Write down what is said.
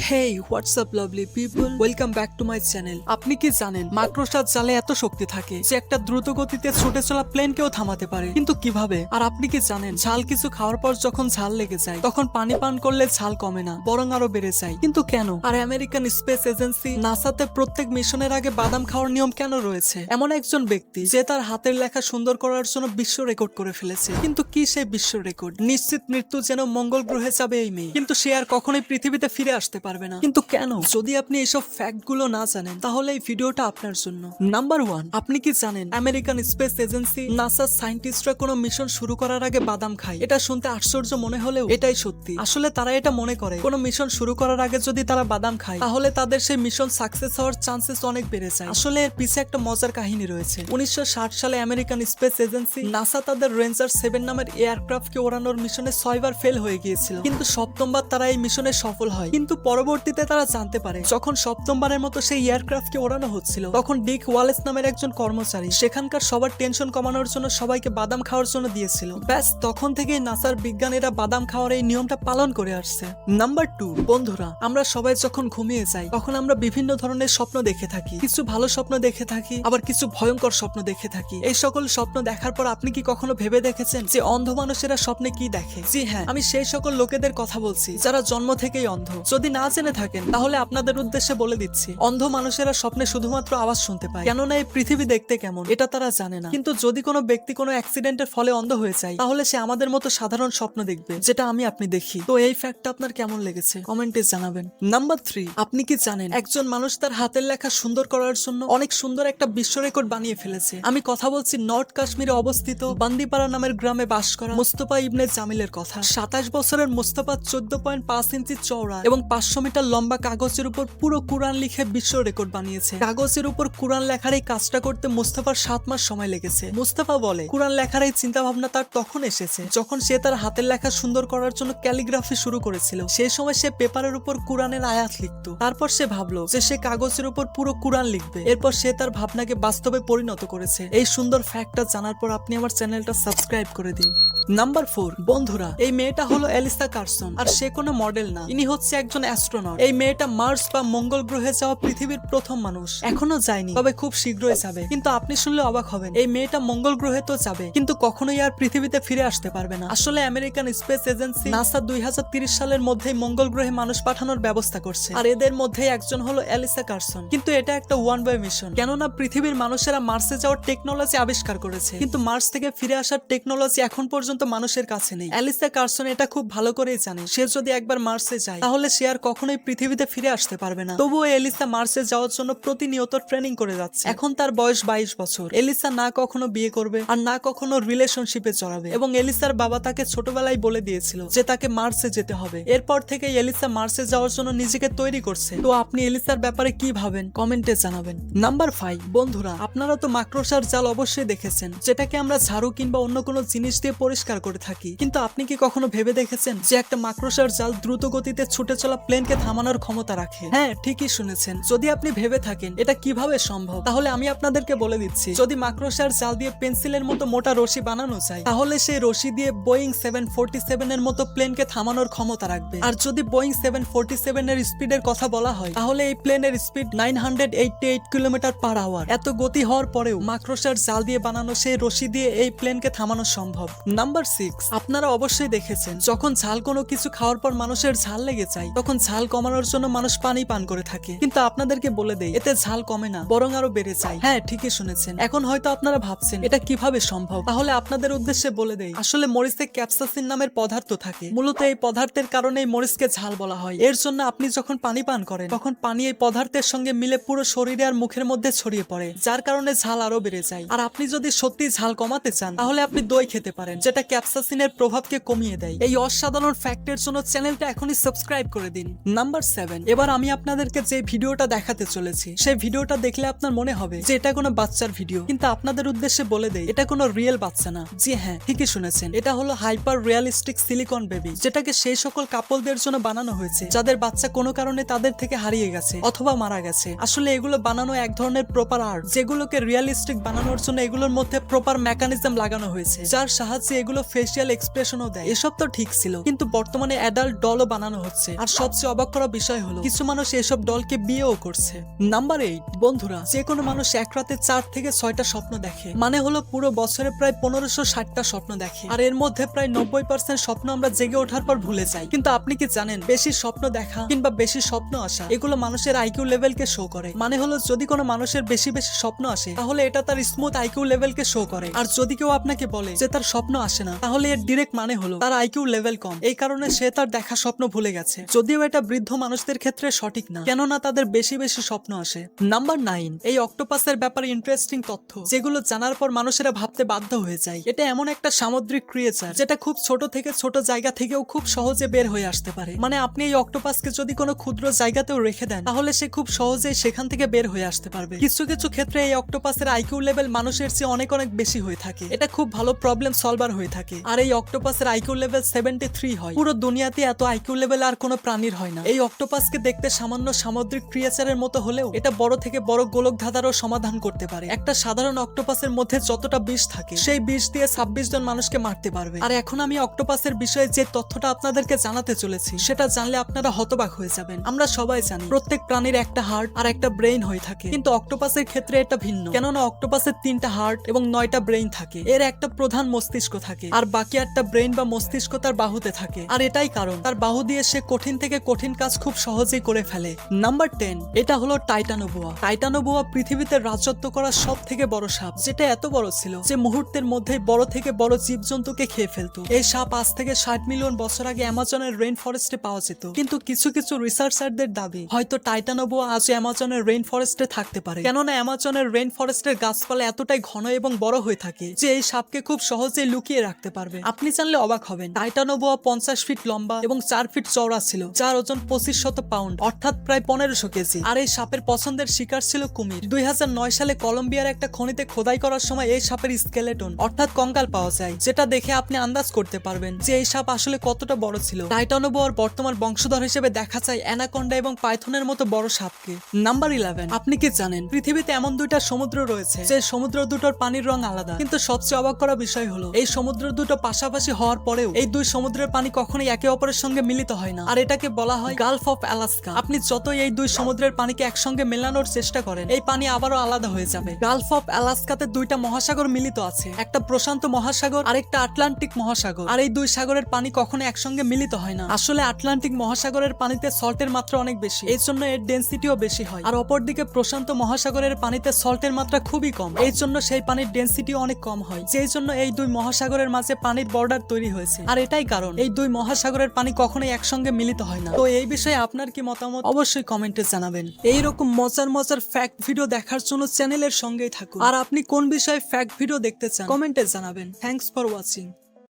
Hey WhatsApp lovely people, welcome back to my channel. আপনি কি জানেন মাকড়সার জালে এত শক্তি থাকে যে একটা দ্রুত গতিতে ছুটে চলা প্লেনকেও থামাতে পারে? কিন্তু কিভাবে? আর আপনি কি জানেন ঝাল কিছু খাওয়ার পর যখন ঝাল লেগে যায় তখন পানি পান করলে ঝাল কমে না, বরং আরো বেড়ে যায়? কিন্তু কেন? আর আমেরিকান স্পেস এজেন্সি নাসাতে প্রত্যেক মিশনের আগে বাদাম খাওয়ার নিয়ম কেন রয়েছে? এমন একজন ব্যক্তি যে তার হাতের লেখা সুন্দর করার জন্য বিশ্ব রেকর্ড করে ফেলেছে। কিন্তু কি সেই বিশ্ব রেকর্ড? নিশ্চিত মৃত্যু, যেন মঙ্গল গ্রহে যাবে এই মেয়ে, কিন্তু সে আর কখনোই পৃথিবীতে ফিরে আসতে পারবে না। কিন্তু কেন? যদি আপনি এসব ফ্যাক্ট গুলো না জানেন তাহলে এই ভিডিওটা আপনার জন্য। নাম্বার 1, আপনি কি জানেন আমেরিকান স্পেস এজেন্সি নাসার সায়েন্টিস্টরা কোনো মিশন শুরু করার আগে বাদাম খায়? এটা শুনতে আশ্চর্য মনে হলেও এটাই সত্যি। আসলে তারা এটা মনে করে কোনো মিশন শুরু করার আগে যদি তারা বাদাম খায় তাহলে তাদের সেই মিশন সাকসেস হওয়ার চান্সেস অনেক বেড়ে যায়। আসলে এর পিছে একটা মজার কাহিনী রয়েছে। 1960 সালে আমেরিকান স্পেস এজেন্সি নাসা তাদের রেঞ্জার 7 নামের এয়ারক্রাফটকে ওড়ানোর মিশনে 6 বার ফেল হয়ে গিয়েছিল, কিন্তু সপ্তমবার তারা এই মিশনে সফল হয়। কিন্তু পরবর্তীতে তারা জানতে পারে যখন সপ্তমবারের মতো সেই এয়ারক্রাফটকে ওড়ানো হচ্ছিল তখন ডিক ওয়ালেস নামের একজন কর্মচারী সেখানকার সবার টেনশন কমানোর জন্য সবাইকে বাদাম খাওয়ার জন্য দিয়েছিল। ব্যাস তখন থেকেই নাসার বিজ্ঞানীরা বাদাম খাওয়ার এই নিয়মটা পালন করে আসছে। নাম্বার 2, বন্ধুরা, আমরা সবাই যখন ঘুমিয়ে যাই তখন আমরা বিভিন্ন ধরনের স্বপ্ন দেখে থাকি। কিছু ভালো স্বপ্ন দেখে থাকি, আবার কিছু ভয়ঙ্কর স্বপ্ন দেখে থাকি। এই সকল স্বপ্ন দেখার পর আপনি কি কখনো ভেবে দেখেছেন যে অন্ধ মানুষেরা স্বপ্নে কি দেখে? জি হ্যাঁ, আমি সেই সকল লোকেদের কথা বলছি যারা জন্ম থেকেই অন্ধ। যদি না জেনে থাকেন তাহলে আপনাদের উদ্দেশ্যে বলে দিচ্ছি, অন্ধ মানুষেরা স্বপ্নে শুধুমাত্র আওয়াজ শুনতে পায়, কেননা এই পৃথিবী দেখতে কেমন এটা তারা জানে না। কিন্তু যদি কোনো ব্যক্তি কোনো অ্যাক্সিডেন্টের ফলে অন্ধ হয়ে যায় তাহলে সে আমাদের মতো সাধারণ স্বপ্ন দেখবে, যেটা আপনি দেখি। তো এই ফ্যাক্টটা আপনার কেমন লেগেছে কমেন্টে জানাবেন। নাম্বার 3, আপনি কি জানেন একজন মানুষ তার হাতের লেখা সুন্দর করার জন্য অনেক সুন্দর একটা বিশ্ব রেকর্ড বানিয়ে ফেলেছে? আমি কথা বলছি নর্থ কাশ্মীরে অবস্থিত বান্দিপাড়া নামের গ্রামে বাস করা মোস্তফা ইবনে জামিলের কথা। 27 বছরের মোস্তফা 14.5 ইঞ্চি চওড়া এবং 500 মিটার লম্বা কাগজের উপর পুরো কুরআন লিখে বিশ্ব রেকর্ড বানিয়েছে। কাগজের উপর কুরআন লেখার এই কাজটা করতে মোস্তফার 7 মাস সময় লেগেছে। মোস্তফা বলে কুরআন লেখার এই চিন্তা ভাবনা তার তখন এসেছে যখন সে তার হাতের লেখা সুন্দর করার জন্য ক্যালিগ্রাফি শুরু করেছিল। সেই সময় সে পেপারের উপর কুরআনের আয়াত লিখতো। তারপর সে ভাবলো যে সে কাগজের উপর পুরো কুরআন লিখবে। এরপর সে তার ভাবনাকে বাস্তবে পরিণত করেছে। এই সুন্দর ফ্যাক্টটা জানার পর আপনি আমার চ্যানেলটা সাবস্ক্রাইব করে দিন। নাম্বার 4, বন্ধুরা, এই মেয়েটা হলো এলিসা কার্সন, আর সে কোনো মডেল না, ইনি হচ্ছে একজন অ্যাস্ট্রোনট। এই মেয়েটা মার্স বা মঙ্গল গ্রহে যাওয়া পৃথিবীর প্রথম মানুষ। এখনো যায়নি, তবে খুব শীঘ্রই যাবে। কিন্তু আপনি শুনলে অবাক হবেন, এই মেয়েটা মঙ্গল গ্রহে তো যাবে কিন্তু কখনোই আর পৃথিবীতে ফিরে আসতে পারবে না। আসলে আমেরিকান স্পেস এজেন্সি নাসা 2030 সালের মধ্যেই মঙ্গল গ্রহে মানুষ পাঠানোর ব্যবস্থা করছে, আর এদের মধ্যে একজন হলো এলিসা কার্সন। কিন্তু এটা একটা ওয়ান ওয়ে মিশন, কেননা পৃথিবীর মানুষেরা মার্সে যাওয়ার টেকনোলজি আবিষ্কার করেছে, কিন্তু মার্স থেকে ফিরে আসার টেকনোলজি এখন পর্যন্ত মানুষের কাছে নেই। এলিসা কার্সন এটা খুব ভালো করেই জানে সে যদি একবার মার্সে যায় তাহলে সে আর কখনোই পৃথিবীতে ফিরে আসতে পারবে না। তবুও এলিসা মার্সে যাওয়ার জন্য প্রতিনিয়ত ট্রেনিং করে যাচ্ছে। এখন তার বয়স 22 বছর। এলিসা না কখনো বিয়ে করবে আর না কখনো রিলেশনশিপে জড়াবে, এবং এলিসার বাবা তাকে ছোটবেলায় বলে দিয়েছিল যে তাকে মার্সে যেতে হবে। এরপর থেকে এলিসা মার্সে যাওয়ার জন্য নিজেকে তৈরি করছে। তো আপনি এলিসার ব্যাপারে কি ভাবেন কমেন্টে জানাবেন। নাম্বার 5, বন্ধুরা, আপনারা তো মাকড়সার জাল অবশ্যই দেখেছেন, যেটাকে আমরা ঝাড়ু কিংবা অন্য কোনো জিনিস দিয়ে পরিষ্কার করে থাকি। কিন্তু আপনি কি কখনো ভেবে দেখেছেন যে একটা মাকড়সার জাল দ্রুত গতিতে ছুটে চলা প্লেনকে থামানোর ক্ষমতা রাখে? হ্যাঁ, ঠিকই শুনেছেন। যদি আপনি ভেবে থাকেন এটা কিভাবে সম্ভব, তাহলে আমি আপনাদেরকে বলে দিচ্ছি, যদি মাকড়সার জাল দিয়ে পেন্সিলের মতো মোটা রশি বানানো যায় তাহলে সেই রশি দিয়ে বোয়িং 747 এর মতো প্লেনকে থামানোর ক্ষমতা রাখবে। আর যদি বোয়িং 747 এর স্পিডের কথা বলা হয় তাহলে এই প্লেনের স্পিড 988 কিলোমিটার/আওয়ার। এত গতি হওয়ার পরেও মাকড়সার জাল দিয়ে বানানো সেই রশি দিয়ে এই প্লেনকে থামানো সম্ভব। নাম্বার 6, আপনারা অবশ্যই দেখেছেন যখন ঝাল কোনো কিছু খাওয়ার পর মানুষের ঝাল লেগে যায় তখন ঝাল কমানোর জন্য মানুষ পানি পান করে থাকে। কিন্তু আপনাদেরকে বলে দেই, এতে ঝাল কমে না, বরং আরো বেড়ে যায়। হ্যাঁ, ঠিকই শুনেছেন। এখন হয়তো আপনারা ভাবছেন এটা কিভাবে সম্ভব, তাহলে আপনাদের উদ্দেশ্যে বলে দেই, আসলে মরিচে ক্যাপসাসিন নামের পদার্থ থাকে। মূলত এই পদার্থের কারণেই মরিচকে ঝাল বলা হয়। এর জন্য আপনি যখন পানি পান করেন তখন পানি এই পদার্থের সঙ্গে মিলে পুরো শরীরে আর মুখের মধ্যে ছড়িয়ে পড়ে, যার কারণে ঝাল আরো বেড়ে যায়। আর আপনি যদি সত্যি ঝাল কমাতে চান তাহলে আপনি দই খেতে পারেন, যেটা ক্যাপসাসিনের প্রভাবকে কমিয়ে দেয়। এই অসাধারণ ফ্যাক্টের জন্য চ্যানেলটা এখনই সাবস্ক্রাইব করে দিন। নাম্বার 7, এবার আমি আপনাদেরকে যে ভিডিওটা দেখাতে চলেছি সেই ভিডিওটা দেখলে আপনার মনে হবে যে এটা কোনো বাচ্চার ভিডিও, কিন্তু আপনাদের উদ্দেশ্যে বলে দেই এটা কোনো রিয়েল বাচ্চা না। জি হ্যাঁ, ঠিকই শুনেছেন, এটা হলো হাইপার রিয়ালিস্টিক সিলিকন বেবি, যেটাকে সেই সকল কাপলদের জন্য বানানো হয়েছে যাদের বাচ্চা কোনো কারণে তাদের থেকে হারিয়ে গেছে অথবা মারা গেছে। আসলে এগুলো বানানো এক ধরনের প্রপার আর্ট, যেগুলোকে রিয়ালিস্টিক বানানোর জন্য এগুলোর মধ্যে প্রপার মেকানিজম লাগানো হয়েছে, যার সাহায্যে এগুলো সেগুলো ফেসিয়াল এক্সপ্রেশনও দেয়। এসব তো ঠিক ছিল, কিন্তু বর্তমানে অ্যাডাল্ট ডলও বানানো হচ্ছে। আর সবচেয়ে অবাক করা বিষয় হলো কিছু মানুষ এসব ডলকে বিয়েও করছে। নাম্বার 8, বন্ধুরা, যে কোনো মানুষ এক রাতে 4 থেকে 6টা স্বপ্ন দেখে, মানে হলো পুরো বছরে প্রায় 1560টা স্বপ্ন দেখে। আর এর মধ্যে প্রায় 90% স্বপ্ন আমরা জেগে ওঠার পর ভুলে যাই। কিন্তু আপনি কি জানেন, বেশি স্বপ্ন দেখা কিংবা বেশি স্বপ্ন আসা এগুলো মানুষের আইকিউ লেভেলকে শো করে। মানে হলো যদি কোনো মানুষের বেশি বেশি স্বপ্ন আসে তাহলে এটা তার স্মুথ আইকিউ লেভেলকে শো করে। আর যদি কেউ আপনাকে বলে যে তার স্বপ্ন আসে না, তাহলে এর ডিরেক্ট মানে হলো তার আইকিউ লেভেল কম, এই কারণে সে তার দেখা স্বপ্ন ভুলে গেছে। যদিও এটা বৃদ্ধ মানুষদের ক্ষেত্রে সঠিক না, কেননা তাদের বেশি বেশি স্বপ্ন আসে। নাম্বার 9, এই অক্টোপাসের ব্যাপারে ইন্টারেস্টিং তথ্য যেগুলো জানার পর মানুষেরা ভাবতে বাধ্য হয়ে যায়। এটা এমন একটা সামুদ্রিক ক্রিয়েচার যেটা খুব ছোট থেকে ছোট জায়গা থেকেও খুব সহজে বের হয়ে আসতে পারে। মানে আপনি এই অক্টোপাসকে যদি কোনো ক্ষুদ্র জায়গাতেও রেখে দেন তাহলে সে খুব সহজেই সেখান থেকে বের হয়ে আসতে পারবে। কিছু কিছু ক্ষেত্রে এই অক্টোপাসের আইকিউ লেভেল মানুষের চেয়ে অনেক অনেক বেশি হয়ে থাকে। এটা খুব ভালো প্রবলেম সলভার হয়ে থাকে। আর এই অক্টোপাসের আইকিউ লেভেল 73 হয়। পুরো দুনিয়াতে এত আইকিউ লেভেল আর কোনো প্রাণীর হয় না। এই অক্টোপাসকে দেখতে সামান্য সামুদ্রিক ক্রিয়েচারের মতো হলেও এটা বড় থেকে বড় গোলক ধাঁধারও সমাধান করতে পারে। একটা সাধারণ অক্টোপাসের মধ্যে যতটা বিষ থাকে সেই বিষ দিয়ে 26 জন মানুষকে মারতে পারবে। আর এখন আমি অক্টোপাসের বিষয়ে যে তথ্যটা আপনাদেরকে জানাতে চলেছি সেটা জানলে আপনারা হতবাক হয়ে যাবেন। আমরা সবাই জানি প্রত্যেক প্রাণীর একটা হার্ট আর একটা ব্রেইন হয়ে থাকে, কিন্তু অক্টোপাসের ক্ষেত্রে এটা ভিন্ন। কেননা অক্টোপাসের 3টা হার্ট এবং 9টা ব্রেইন থাকে। এর একটা প্রধান মস্তিষ্ক থাকে আর বাকি 8টা ব্রেইন বা মস্তিষ্ক তার বাহুতে থাকে। আর এটাই কারণ তার বাহু দিয়ে সে কঠিন থেকে কঠিন কাজ খুব সহজেই করে ফেলে। নাম্বার 10, এটা হলো টাইটানোবোয়া। টাইটানোবোয়া পৃথিবীতে রাজত্ব করা সব থেকে বড় সাপ, যেটা এত বড় ছিল যে মুহূর্তের মধ্যেই বড় থেকে বড় জীবজন্তুকে খেয়ে ফেলতো। এই সাপ আজ থেকে 60 মিলিয়ন বছর আগে অ্যামাজনের রেইন ফরেস্টে পাওয়া যেত। কিন্তু কিছু কিছু রিসার্চারদের দাবি হয়তো টাইটানোবোয়া আজও অ্যামাজনের রেইন ফরেস্টে থাকতে পারে, কেননা অ্যামাজনের রেইন ফরেস্টের গাছপালা এতটাই ঘন এবং বড় হয়ে থাকে যে এই সাপকে খুব সহজেই লুকিয়ে রাখতে পারবে। আপনি জানলে অবাক হবেন, টাইটানোবোয়া 50 ফিট লম্বা এবং 4 ফিট চওড়া ছিল, যার ওজন 2500 পাউন্ড অর্থাৎ প্রায় 1500 কেজি। আর এই সাপের পছন্দের শিকার ছিল কুমির। 2009 সালে কলম্বিয়ার একটা খনিতে খোদাই করার সময় এই সাপের স্কেলেটন অর্থাৎ কঙ্কাল পাওয়া যায়, যেটা দেখে আপনি আন্দাজ করতে পারবেন যে এই সাপ আসলে কতটা বড় ছিল। টাইটানোবোয়ার বর্তমান বংশধর হিসেবে দেখা যায় অ্যানাকন্ডা এবং পাইথনের মতো বড় সাপকে। নাম্বার 11, আপনি কি জানেন পৃথিবীতে এমন 2টা সমুদ্র রয়েছে যে সমুদ্র দুটোর পানির রং আলাদা, কিন্তু সবচেয়ে অবাক করা বিষয় হলো এই সমুদ্র দুটো পাশাপাশি হওয়ার পরেও এই দুই সমুদ্রের পানি কখনোই একে অপরের সঙ্গে মিলিত হয় না। আর এটাকে বলা হয় গালফ অফ আলাস্কা। আপনি যতই এই দুই সমুদ্রের পানিকে একসঙ্গে মেলানোর চেষ্টা করেন এই পানি আবারও আলাদা হয়ে যাবে। গালফ অফ আলাস্কাতে 2টা মহাসাগর মিলিত আছে, একটা প্রশান্ত মহাসাগর আর একটা আটলান্টিক মহাসাগর। আর এই দুই সাগরের পানি কখনো একসঙ্গে মিলিত হয় না। আসলে আটলান্টিক মহাসাগরের পানিতে সল্টের মাত্রা অনেক বেশি, এই জন্য এর ডেন্সিটিও বেশি হয়। আর অপরদিকে প্রশান্ত মহাসাগরের পানিতে সল্টের মাত্রা খুবই কম, এই জন্য সেই পানির ডেন্সিটিও অনেক কম হয়, যেই জন্য এই দুই মহাসাগরের মাঝে পানির বর্ডার তৈরি হয়েছে। আর এটাই কারণ এই দুই মহাসাগরের পানি কখনোই একসঙ্গে মিলিত হয় না। তো এই বিষয়ে আপনার কি মতামত অবশ্যই কমেন্টে জানাবেন। এইরকম মজার মজার ফ্যাক্ট ভিডিও দেখার জন্য চ্যানেলের সঙ্গেই থাকুন। আর আপনি কোন বিষয়ে ফ্যাক্ট ভিডিও দেখতে চান কমেন্টে জানাবেন। Thanks for watching.